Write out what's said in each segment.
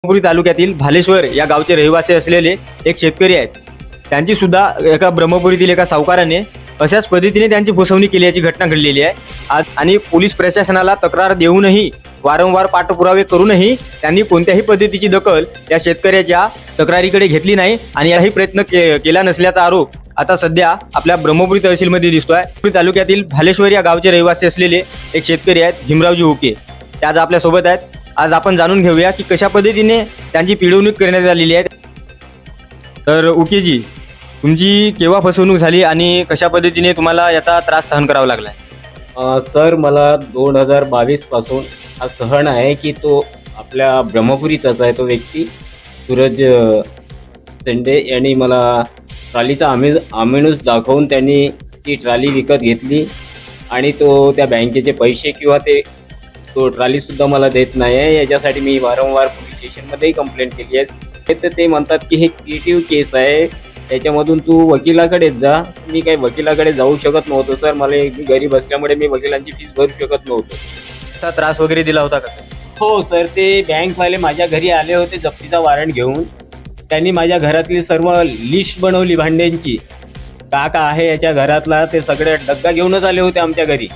ब्रह्मपुरी तालुक्यातील भालेश्वर या गावचे रहिवासी असलेले एक शेतकरी आहेत. त्यांची सुद्धा एका ब्रह्मपुरीतील एका सावकाराने अशाच पद्धतीने त्यांची फसवणूक केल्याची घटना घडलेली आहे. आज आणि पोलीस प्रशासनाला तक्रार देऊनही वारंवार पाठपुरावे करूनही त्यांनी कोणत्याही पद्धतीची दखल या शेतकऱ्याच्या तक्रारीकडे घेतली नाही आणि याही प्रयत्न केला नसल्याचा आरोप आता सध्या आपल्या ब्रह्मपुरी तहसीलमध्ये दिसतोय. तालुक्यातील भालेश्वर या गावचे रहिवासी असलेले एक शेतकरी आहेत भीमरावजी उके. ते आज आपल्या सोबत आहेत. आज आपण जाणून घेऊया की कशा पद्धतीने त्यांची पिळवणूक करण्यात आलेली आहे. तर उकेजी, तुमची केव्हा फसवणूक झाली आणि कशा पद्धतीने तुम्हाला याचा त्रास सहन करावा लागला? सर, मला 2022 पासून हा सहन आहे की तो आपल्या ब्रह्मपुरीचाच आहे. तो व्यक्ती सूरज शेंडे यांनी मला ट्रॉलीचा आमिनूस दाखवून त्यांनी ती ट्रॉली विकत घेतली आणि तो त्या बँकेचे पैसे किंवा तो ट्रॉलीसुद्धा मला देत नाही आहे. याच्यासाठी मी वारंवार पोलीस स्टेशनमध्येही कंप्लेंट केली आहे. तर ते म्हणतात की हे क्रिएटिव्ह केस आहे, त्याच्यामधून तू वकिलाकडेच जा. मी काही वकिलाकडे जाऊ शकत नव्हतो सर. मला गरीब असल्यामुळे मी वकिलांची फीस भरू शकत नव्हतो. असा त्रास वगैरे दिला होता का? हो सर, ते बँकवाले माझ्या घरी आले होते जप्तीचा वॉरंट घेऊन. त्यांनी माझ्या घरातली सर्व लिस्ट बनवली भांड्यांची, का आहे याच्या घरातला, ते सगळे डग्गा घेऊनच आले होते आमच्या घरी.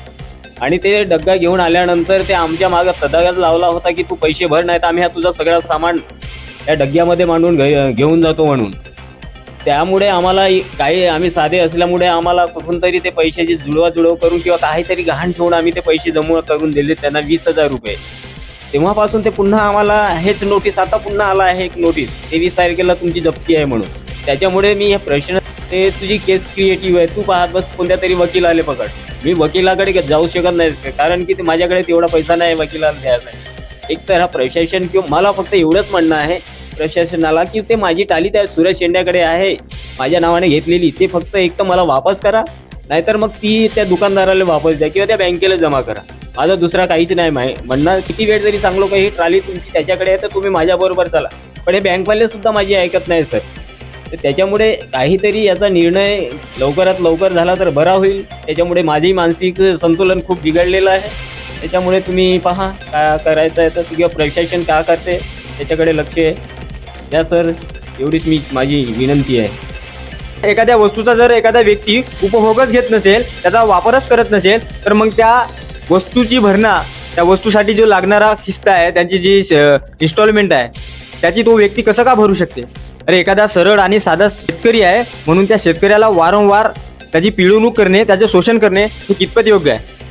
आणि ते डग्गा घेऊन आल्यानंतर ते आमच्या मागं तदागाच लावला होता की तू पैसे भर, नाही तर आम्ही हा तुझा सगळं सामान त्या डग्ग्यामध्ये मांडून घेऊन जातो म्हणून. त्यामुळे आम्हाला आम्ही साधे असल्यामुळे आम्हाला कुठून तरी ते पैशाची जुळवाजुळव करून किंवा काहीतरी गहाण ठेवून आम्ही ते पैसे जमा करून दिले त्यांना 20,000 रुपये. तेव्हापासून ते पुन्हा आम्हाला हेच नोटीस, आता पुन्हा आला आहे एक नोटीस 23 तारखेला तुमची जप्ती आहे म्हणून. त्याच्यामुळे मी हे प्रश्न, ते तुझी केस क्रिएटिव्ह आहे, तू पाहत बस कोणत्या तरी वकिलाले पकड. मी वकिलाकडे जाऊ शकत नाही कारण की माझ्याकडे तेवढा पैसा नाही वकिलाला द्यायचा. एक तर हा प्रशासन किंवा मला फक्त एवढंच म्हणणं आहे प्रशासनाला की ते माझी टाली त्या सूरज शेंड्याकडे आहे माझ्या नावाने घेतलेली, ते फक्त एक तर मला वापस करा, नाहीतर मग ती त्या दुकानदाराला वापस द्या किंवा त्या बँकेला जमा करा. माझं दुसरा काहीच नाही म्हणणं. किती वेळ जरी सांगलो का ही ट्रॉली तुमची त्याच्याकडे आहे तर तुम्ही माझ्याबरोबर चला, पण हे बँकवाले सुद्धा माझी ऐकत नाही सर. तर त्याच्यामुळे काहीतरी याचा निर्णय लवकरात लवकर झाला तर बरा होईल. त्याच्यामुळे माझी मानसिक संतुलन खूप बिघडलेलं आहे. त्याच्यामुळे तुम्ही पहा काय करायचं आहे तर किंवा प्रशासन का करते त्याच्याकडे लक्ष द्या सर, एवढीच माझी विनंती आहे. एखाद्या वस्तूचा जर एखादा व्यक्ती उपभोगच घेत नसेल, त्याचा वापरच करत नसेल, तर मग त्या वस्तूची भरणा, त्या वस्तूसाठी जो लागणारा किस्ता आहे, त्यांची जी इन्स्टॉलमेंट आहे, त्याची तो व्यक्ती कसं का भरू शकते? अरे एखादा सरळ आणि साधा शेतकरी आहे म्हणून त्या शेतकऱ्याला वारंवार त्याची पिळवणूक करणे, त्याचे शोषण करणे हे कितपत योग्य आहे?